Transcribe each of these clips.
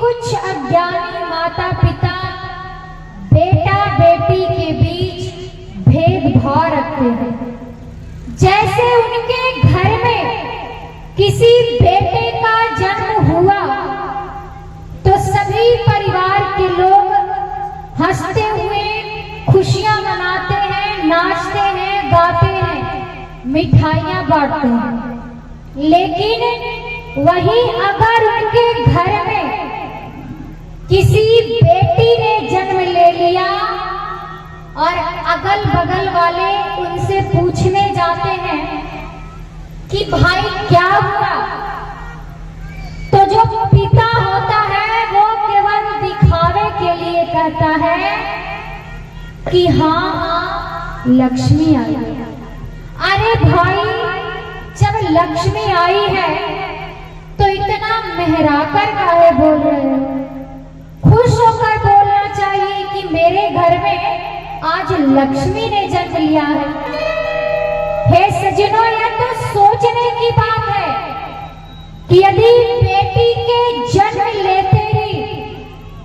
कुछ अज्ञानी माता पिता बेटा बेटी के बीच भेदभाव रखते हैं। जैसे उनके घर में किसी बेटे का जन्म हुआ तो सभी परिवार के लोग हंसते हुए खुशियां मनाते हैं, नाचते हैं, गाते हैं, मिठाइयां बांटते हैं। लेकिन वहीं अगर उनके घर में किसी बेटी ने जन्म ले लिया और अगल बगल वाले उनसे पूछने जाते हैं कि भाई क्या हुआ, तो जो पिता होता है वो केवल दिखावे के लिए कहता है कि हाँ लक्ष्मी आई है। अरे भाई, जब लक्ष्मी आई है तो इतना मेहराकर काहे बोल रहे हो? खुश होकर बोलना चाहिए कि मेरे घर में आज लक्ष्मी ने जन्म लिया है। हे सज्जनों, यह तो सोचने की बात है कि यदि बेटी के जन्म लेते ही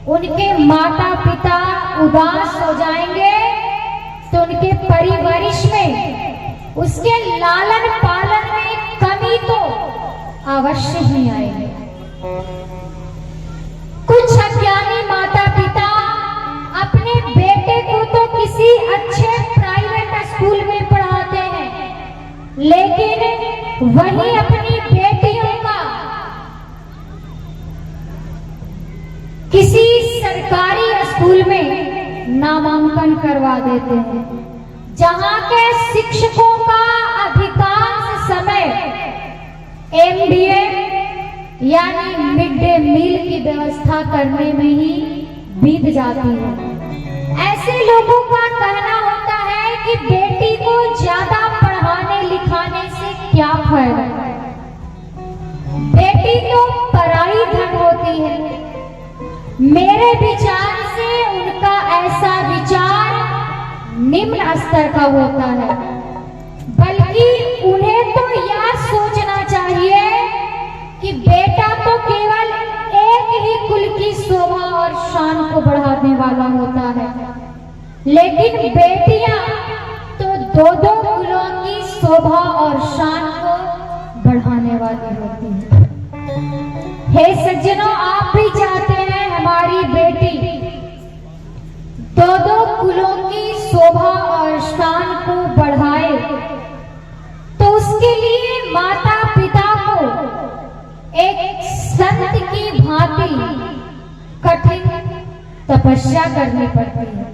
उनके माता पिता उदास हो जाएंगे तो उनके परिवरिश में, उसके लालन पालन में कमी तो अवश्य ही आएगी। कुछ अज्ञानी माता पिता अपने बेटे को तो किसी अच्छे प्राइवेट स्कूल में पढ़ाते हैं, लेकिन वही अपनी बेटियों का किसी सरकारी स्कूल में नामांकन करवा देते हैं, जहां के शिक्षकों का अधिकांश समय MDA यानी मिड डे मील की व्यवस्था करने में ही बीत जाती है। ऐसे लोगों का कहना होता है कि बेटी को ज्यादा पढ़ाने लिखाने से क्या फायदा, बेटी तो पराई धन होती है। मेरे विचार से उनका ऐसा विचार निम्न स्तर का होता है, बल्कि उन्हें तो यह सोचना चाहिए कि बेटा तो केवल एक ही कुल की शोभा और शान को बढ़ाने वाला होता है, लेकिन बेटियां तो दो दो कुलों की शोभा और शान को बढ़ाने वाली होती है। हे सज्जनों, आप भी चाहते हैं हमारी बेटी दो दो कुलों की शोभा और शान को बढ़ाए, तो उसके लिए माता पिता को एक संत की भांति कठिन तपस्या करनी पड़ती है।